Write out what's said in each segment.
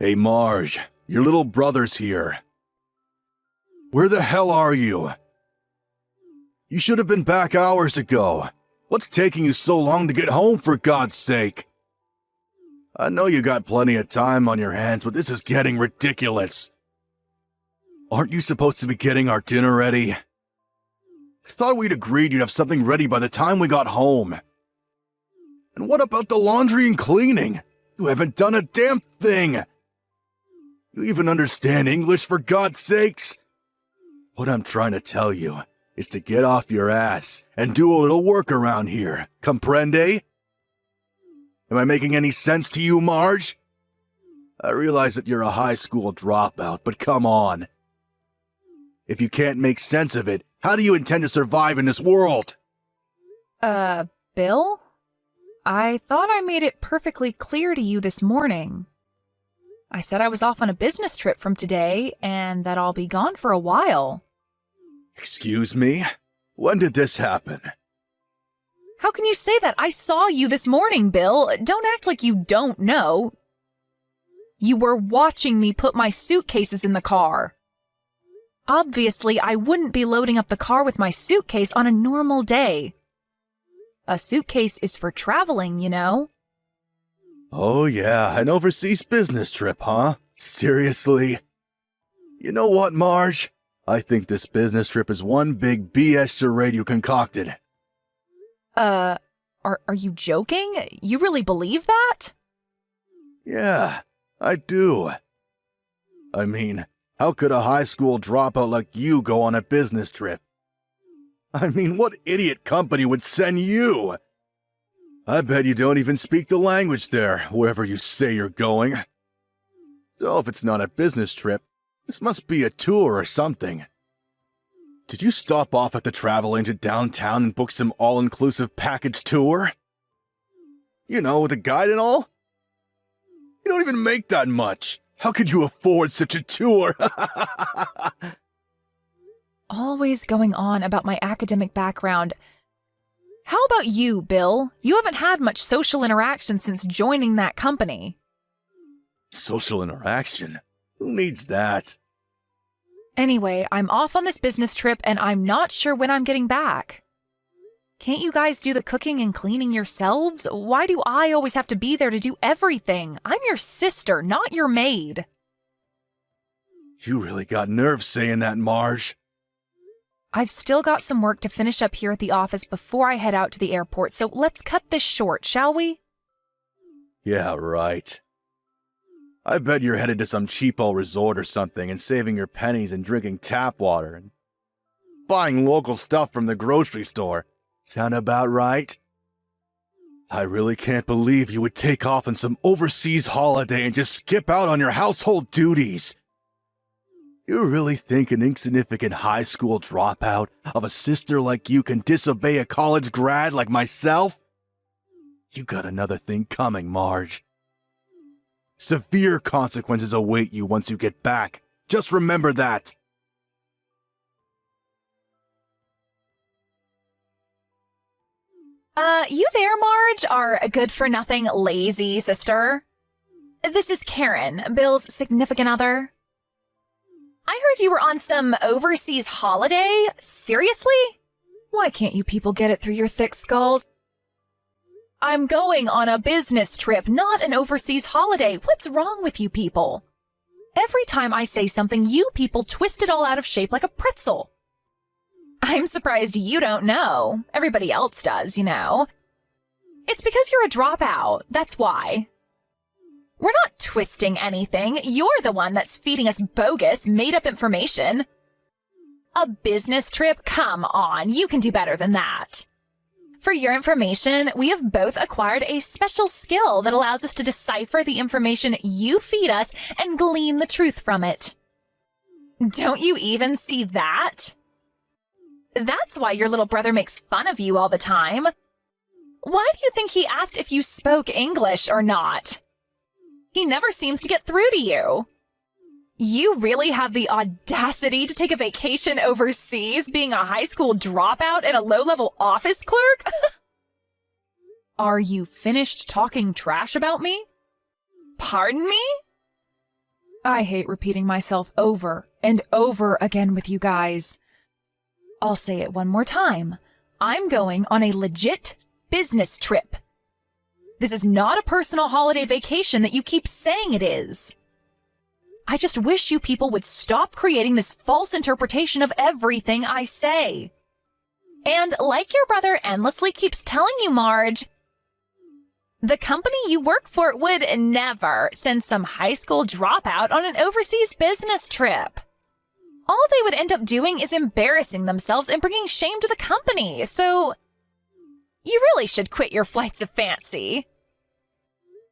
Hey Marge, your little brother's here. Where the hell are you? You should have been back hours ago. What's taking you so long to get home, for God's sake? I know you got plenty of time on your hands, but this is getting ridiculous. Aren't you supposed to be getting our dinner ready? Thought we'd agreed you'd have something ready by the time we got home. And what about the laundry and cleaning? You haven't done a damn thing. You even understand English, for God's sakes? What I'm trying to tell you is to get off your ass and do a little work around here. Comprende? Am I making any sense to you, Marge? I realize that you're a high school dropout, but come on. If you can't make sense of it, how do you intend to survive in this world? Bill? I thought I made it perfectly clear to you this morning. I said I was off on a business trip from today, and that I'll be gone for a while. Excuse me? When did this happen? How can you say that? I saw you this morning, Bill. Don't act like you don't know. You were watching me put my suitcases in the car. Obviously, I wouldn't be loading up the car with my suitcase on a normal day. A suitcase is for traveling, you know. Oh yeah, an overseas business trip, huh? Seriously? You know what, Marge? I think this business trip is one big BS charade you concocted. Are you joking? You really believe that? Yeah, I do. I mean, how could a high school dropout like you go on a business trip? I mean, what idiot company would send you? I bet you don't even speak the language there, wherever you say you're going. So if it's not a business trip, this must be a tour or something. Did you stop off at the travel agent downtown and book some all-inclusive package tour? You know, with a guide and all? You don't even make that much. How could you afford such a tour? Always going on about my academic background. How about you, Bill? You haven't had much social interaction since joining that company. Social interaction? Who needs that? Anyway, I'm off on this business trip and I'm not sure when I'm getting back. Can't you guys do the cooking and cleaning yourselves? Why do I always have to be there to do everything? I'm your sister, not your maid. You really got nerve saying that, Marge. I've still got some work to finish up here at the office before I head out to the airport, so let's cut this short, shall we? Yeah, right. I bet you're headed to some cheapo resort or something and saving your pennies and drinking tap water and buying local stuff from the grocery store. Sound about right? I really can't believe you would take off on some overseas holiday and just skip out on your household duties. You really think an insignificant high school dropout of a sister like you can disobey a college grad like myself? You got another thing coming, Marge. Severe consequences await you once you get back. Just remember that. You there, Marge, our good-for-nothing, lazy sister? This is Karen, Bill's significant other. I heard you were on some overseas holiday. Seriously? Why can't you people get it through your thick skulls? I'm going on a business trip, not an overseas holiday. What's wrong with you people? Every time I say something, you people twist it all out of shape like a pretzel. I'm surprised you don't know. Everybody else does, you know. It's because you're a dropout. That's why. We're not twisting anything. You're the one that's feeding us bogus, made-up information. A business trip? Come on, you can do better than that. For your information, we have both acquired a special skill that allows us to decipher the information you feed us and glean the truth from it. Don't you even see that? That's why your little brother makes fun of you all the time. Why do you think he asked if you spoke English or not? He never seems to get through to you. You really have the audacity to take a vacation overseas being a high school dropout and a low-level office clerk? Are you finished talking trash about me? Pardon me? I hate repeating myself over and over again with you guys. I'll say it one more time. I'm going on a legit business trip. This is not a personal holiday vacation that you keep saying it is. I just wish you people would stop creating this false interpretation of everything I say. And like your brother endlessly keeps telling you, Marge, the company you work for would never send some high school dropout on an overseas business trip. All they would end up doing is embarrassing themselves and bringing shame to the company, so you really should quit your flights of fancy.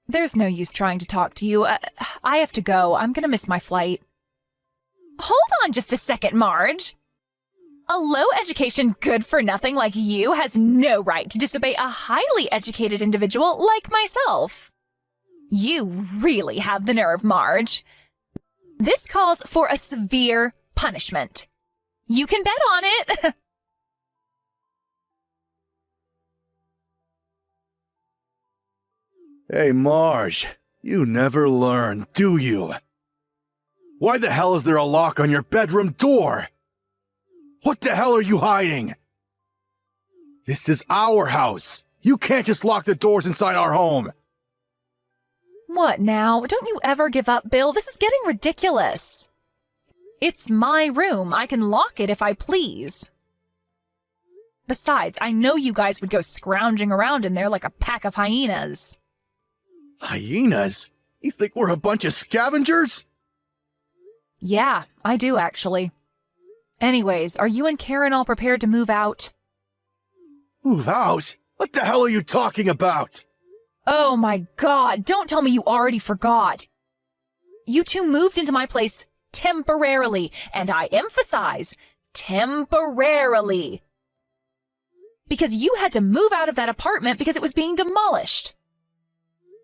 There's no use trying to talk to you. I have to go. I'm gonna miss my flight. Hold on just a second, Marge. A low-education good-for-nothing like you has no right to disobey a highly educated individual like myself. You really have the nerve, Marge. This calls for a severe punishment. You can bet on it. Hey, Marge, you never learn, do you? Why the hell is there a lock on your bedroom door? What the hell are you hiding? This is our house. You can't just lock the doors inside our home. What now? Don't you ever give up, Bill. This is getting ridiculous. It's my room. I can lock it if I please. Besides, I know you guys would go scrounging around in there like a pack of hyenas. Hyenas? You think we're a bunch of scavengers? Yeah, I do actually. Anyways, are you and Karen all prepared to move out? Move out? What the hell are you talking about? Oh my God, don't tell me you already forgot. You two moved into my place temporarily, and I emphasize, temporarily. Because you had to move out of that apartment because it was being demolished.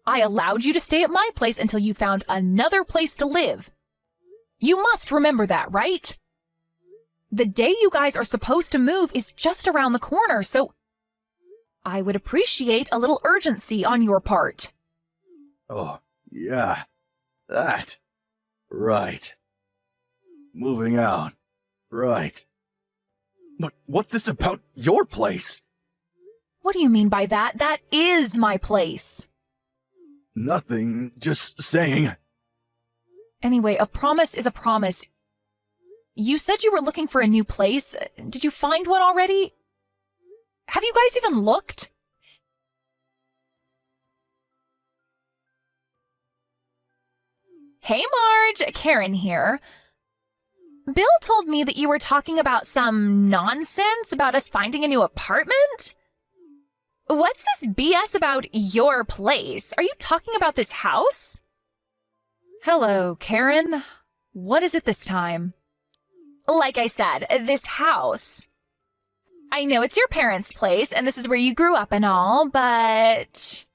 I allowed you to stay at my place until you found another place to live. You must remember that, right? The day you guys are supposed to move is just around the corner, so I would appreciate a little urgency on your part. Oh, yeah. That. Right. Moving out. Right. But what's this about your place? What do you mean by that? That is my place. Nothing, just saying. Anyway, a promise is a promise. You said you were looking for a new place. Did you find one already? Have you guys even looked? Hey Marge, Karen here. Bill told me that you were talking about some nonsense about us finding a new apartment? What's this BS about your place? Are you talking about this house? Hello, Karen. What is it this time? Like I said, this house. I know it's your parents' place, and this is where you grew up and all, but...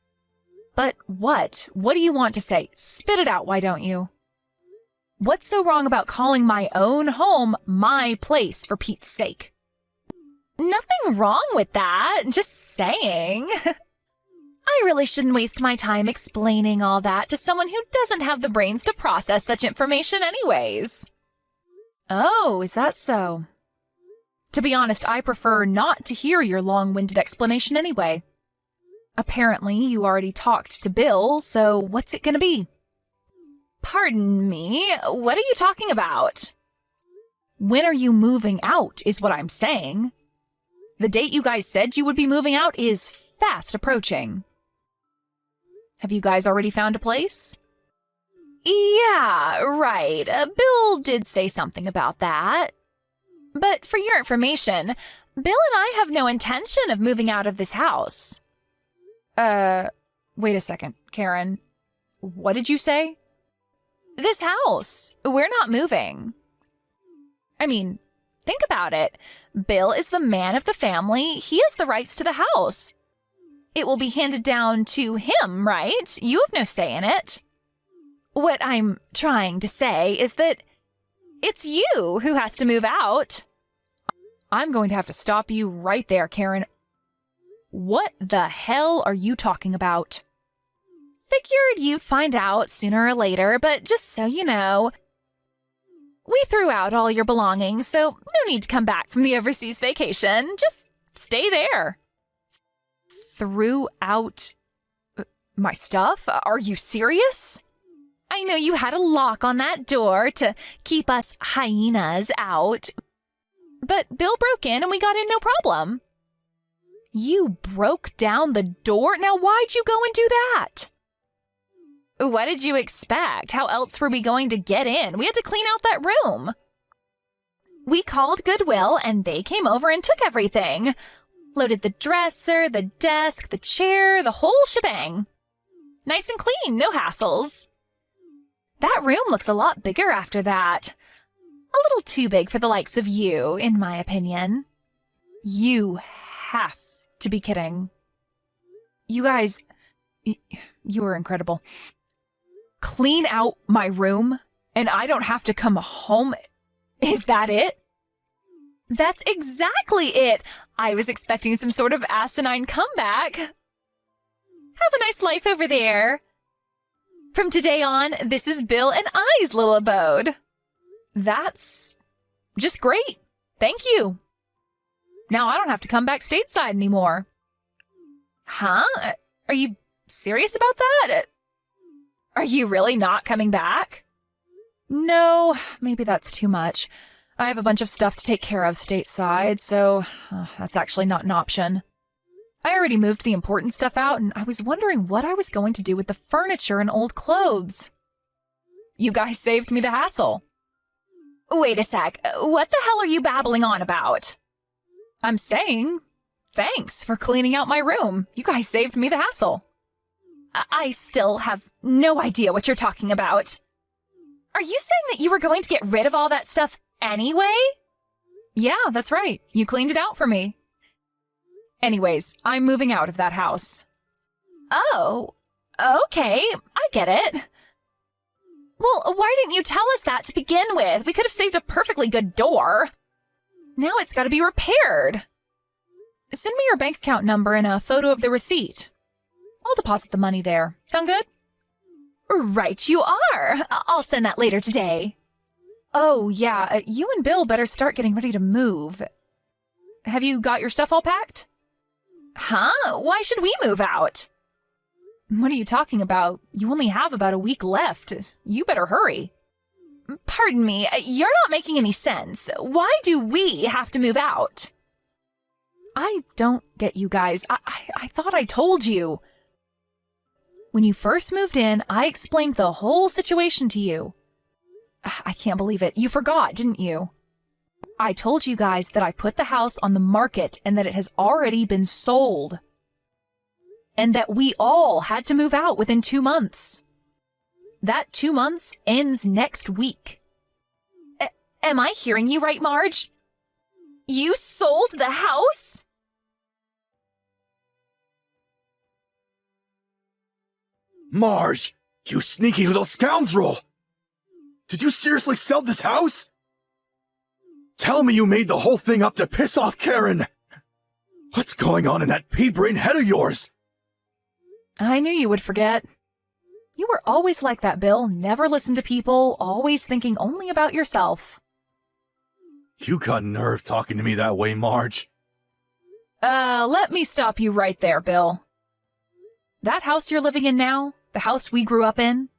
But what? What do you want to say? Spit it out, why don't you? What's so wrong about calling my own home my place, for Pete's sake? Nothing wrong with that, just saying. I really shouldn't waste my time explaining all that to someone who doesn't have the brains to process such information anyways. Oh, is that so? To be honest, I prefer not to hear your long-winded explanation anyway. Apparently, you already talked to Bill, so what's it gonna be? Pardon me, what are you talking about? When are you moving out, is what I'm saying. The date you guys said you would be moving out is fast approaching. Have you guys already found a place? Yeah, right. Bill did say something about that. But for your information, Bill and I have no intention of moving out of this house. Wait a second, Karen. What did you say? This house. We're not moving. I mean, think about it. Bill is the man of the family. He has the rights to the house. It will be handed down to him, right? You have no say in it. What I'm trying to say is that it's you who has to move out. I'm going to have to stop you right there, Karen. What the hell are you talking about? Figured you'd find out sooner or later, but just so you know, we threw out all your belongings, so no need to come back from the overseas vacation. Just stay there. Threw out my stuff? Are you serious? I know you had a lock on that door to keep us hyenas out, but Bill broke in and we got in no problem. You broke down the door? Now why'd you go and do that? What did you expect? How else were we going to get in? We had to clean out that room. We called Goodwill and they came over and took everything. Loaded the dresser, the desk, the chair, the whole shebang. Nice and clean, no hassles. That room looks a lot bigger after that. A little too big for the likes of you, in my opinion. You have to be kidding. You guys, you are incredible. Clean out my room and I don't have to come home. Is that it? That's exactly it. I was expecting some sort of asinine comeback. Have a nice life over there. From today on, this is Bill and I's little abode. That's just great. Thank you. Now I don't have to come back stateside anymore. Huh? Are you serious about that? Are you really not coming back? No, maybe that's too much. I have a bunch of stuff to take care of stateside, so that's actually not an option. I already moved the important stuff out, and I was wondering what I was going to do with the furniture and old clothes. You guys saved me the hassle. Wait a sec, what the hell are you babbling on about? I'm saying, thanks for cleaning out my room. You guys saved me the hassle. I still have no idea what you're talking about. Are you saying that you were going to get rid of all that stuff anyway? Yeah, that's right. You cleaned it out for me. Anyways, I'm moving out of that house. Oh, okay, I get it. Well, why didn't you tell us that to begin with? We could have saved a perfectly good door. Now it's got to be repaired. Send me your bank account number and a photo of the receipt. I'll deposit the money there. Sound good? Right you are. I'll send that later today. Oh, yeah, you and Bill better start getting ready to move. Have you got your stuff all packed? Huh? Why should we move out? What are you talking about? You only have about a week left. You better hurry. Pardon me, you're not making any sense. Why do we have to move out? I don't get you guys. I thought I told you. When you first moved in, I explained the whole situation to you. I can't believe it. You forgot, didn't you? I told you guys that I put the house on the market and that it has already been sold. And that we all had to move out within 2 months. That 2 months ends next week. Am I hearing you right, Marge? You sold the house? Marge, you sneaky little scoundrel! Did you seriously sell this house? Tell me you made the whole thing up to piss off Karen! What's going on in that pea-brain head of yours? I knew you would forget. You were always like that, Bill. Never listen to people, always thinking only about yourself. You got nerve talking to me that way, Marge. Let me stop you right there, Bill. That house you're living in now, the house we grew up in,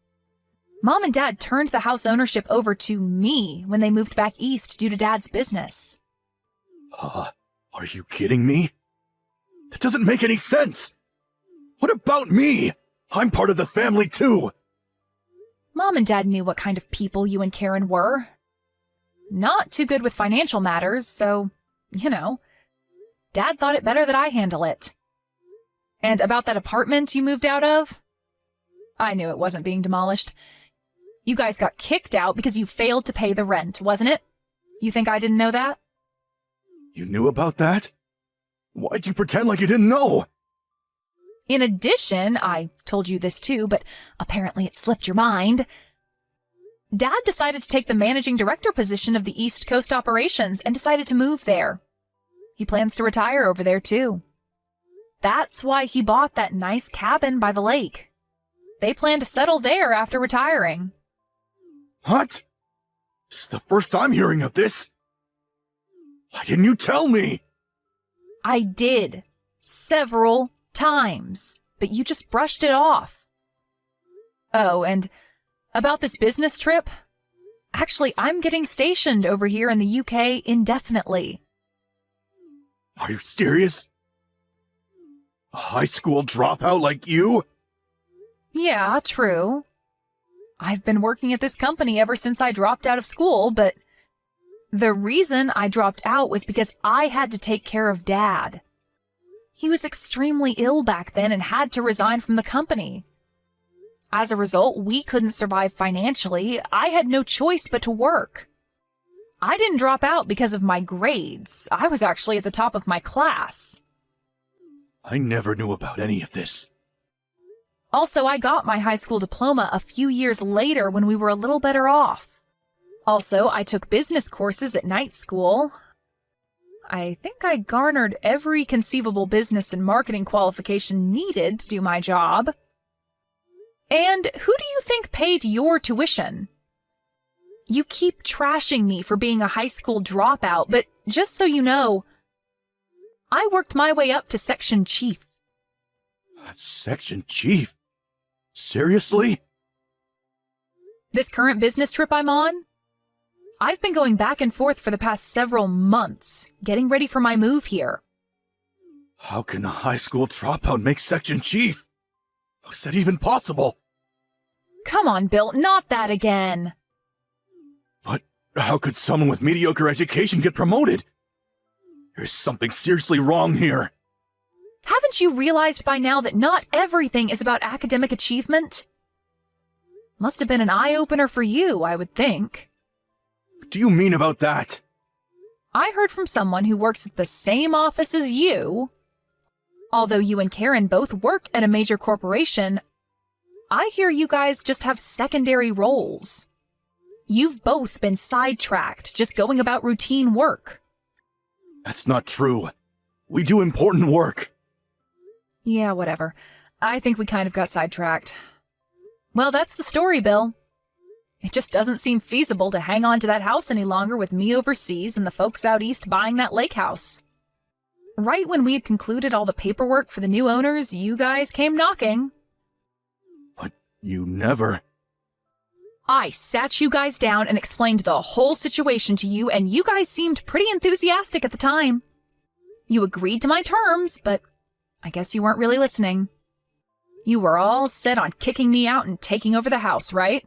Mom and Dad turned the house ownership over to me when they moved back east due to Dad's business. Are you kidding me? That doesn't make any sense! What about me? I'm part of the family too! Mom and Dad knew what kind of people you and Karen were. Not too good with financial matters, so, you know, Dad thought it better that I handle it. And about that apartment you moved out of? I knew it wasn't being demolished. You guys got kicked out because you failed to pay the rent, wasn't it? You think I didn't know that? You knew about that? Why'd you pretend like you didn't know? In addition, I told you this too, but apparently it slipped your mind. Dad decided to take the managing director position of the East Coast operations and decided to move there. He plans to retire over there too. That's why he bought that nice cabin by the lake. They plan to settle there after retiring. What? This is the first I'm hearing of this. Why didn't you tell me? I did. Several times. But you just brushed it off. Oh, and about this business trip? Actually, I'm getting stationed over here in the UK indefinitely. Are you serious? A high school dropout like you? Yeah, true. I've been working at this company ever since I dropped out of school, but the reason I dropped out was because I had to take care of Dad. He was extremely ill back then and had to resign from the company. As a result, we couldn't survive financially. I had no choice but to work. I didn't drop out because of my grades. I was actually at the top of my class. I never knew about any of this. Also, I got my high school diploma a few years later when we were a little better off. Also, I took business courses at night school. I think I garnered every conceivable business and marketing qualification needed to do my job. And who do you think paid your tuition? You keep trashing me for being a high school dropout, but just so you know, I worked my way up to section chief. Section chief? Seriously? This current business trip I'm on? I've been going back and forth for the past several months, getting ready for my move here. How can a high school dropout make section chief? Is that even possible? Come on, Bill, not that again. But how could someone with mediocre education get promoted? There's something seriously wrong here. Haven't you realized by now that not everything is about academic achievement? Must have been an eye-opener for you, I would think. What do you mean about that? I heard from someone who works at the same office as you. Although you and Karen both work at a major corporation, I hear you guys just have secondary roles. You've both been sidetracked, just going about routine work. That's not true. We do important work. Yeah, whatever. I think we kind of got sidetracked. Well, that's the story, Bill. It just doesn't seem feasible to hang on to that house any longer with me overseas and the folks out east buying that lake house. Right when we had concluded all the paperwork for the new owners, you guys came knocking. But you never... I sat you guys down and explained the whole situation to you, and you guys seemed pretty enthusiastic at the time. You agreed to my terms, but I guess you weren't really listening. You were all set on kicking me out and taking over the house, right?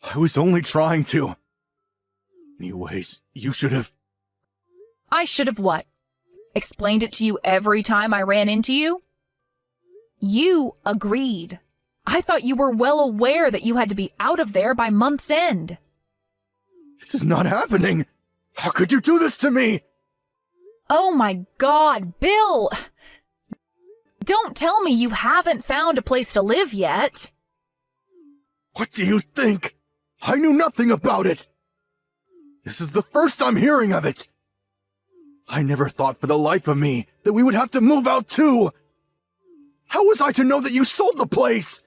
I was only trying to. Anyways, you should have... I should have what? Explained it to you every time I ran into you? You agreed. I thought you were well aware that you had to be out of there by month's end. This is not happening. How could you do this to me? Oh my God, Bill! Don't tell me you haven't found a place to live yet. What do you think? I knew nothing about it. This is the first I'm hearing of it. I never thought for the life of me that we would have to move out too. How was I to know that you sold the place?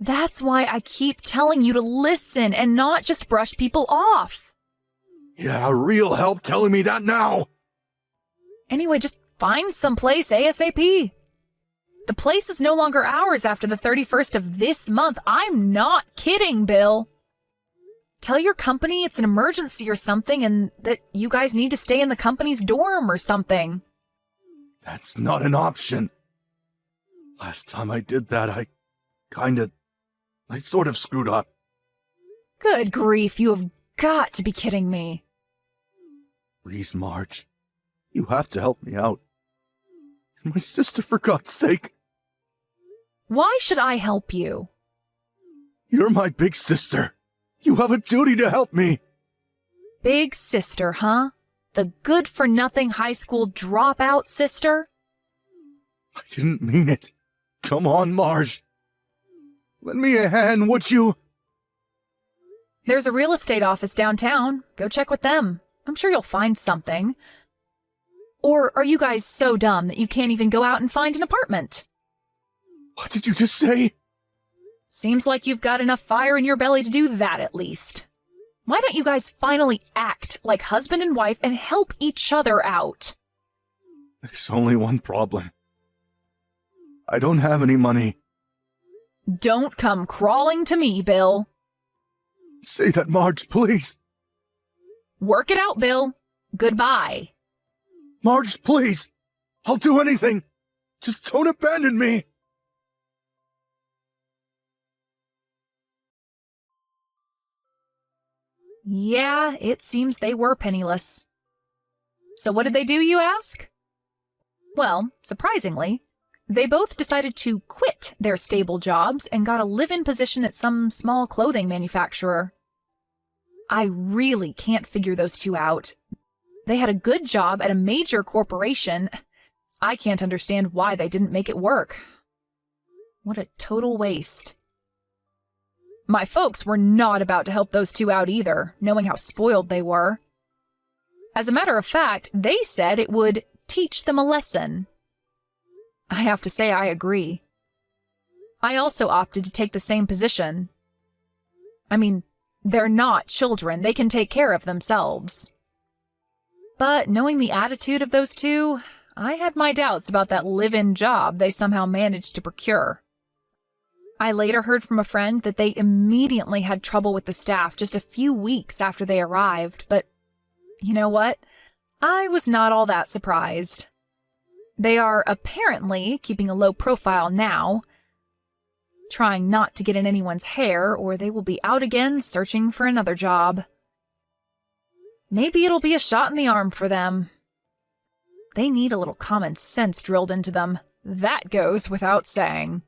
That's why I keep telling you to listen and not just brush people off. Yeah, real help telling me that now. Anyway, just find someplace ASAP. The place is no longer ours after the 31st of this month. I'm not kidding, Bill. Tell your company it's an emergency or something and that you guys need to stay in the company's dorm or something. That's not an option. Last time I did that, I sort of screwed up. Good grief, you have got to be kidding me. Please, Marge. You have to help me out. My sister, for God's sake. Why should I help you? You're my big sister. You have a duty to help me. Big sister, huh? The good-for-nothing high school dropout sister? I didn't mean it. Come on, Marge. Lend me a hand, would you? There's a real estate office downtown. Go check with them. I'm sure you'll find something. Or are you guys so dumb that you can't even go out and find an apartment? What did you just say? Seems like you've got enough fire in your belly to do that at least. Why don't you guys finally act like husband and wife and help each other out? There's only one problem. I don't have any money. Don't come crawling to me, Bill. Say that, Marge, please. Work it out, Bill. Goodbye. Marge, please. I'll do anything. Just don't abandon me. Yeah, it seems they were penniless. So what did they do, you ask? Well, surprisingly, they both decided to quit their stable jobs and got a live-in position at some small clothing manufacturer. I really can't figure those two out. They had a good job at a major corporation. I can't understand why they didn't make it work. What a total waste. My folks were not about to help those two out either, knowing how spoiled they were. As a matter of fact, they said it would teach them a lesson. I have to say I agree. I also opted to take the same position. I mean, they're not children. They can take care of themselves. But knowing the attitude of those two, I had my doubts about that live-in job they somehow managed to procure. I later heard from a friend that they immediately had trouble with the staff just a few weeks after they arrived, but you know what? I was not all that surprised. They are apparently keeping a low profile now, trying not to get in anyone's hair, or they will be out again searching for another job. Maybe it'll be a shot in the arm for them. They need a little common sense drilled into them. That goes without saying.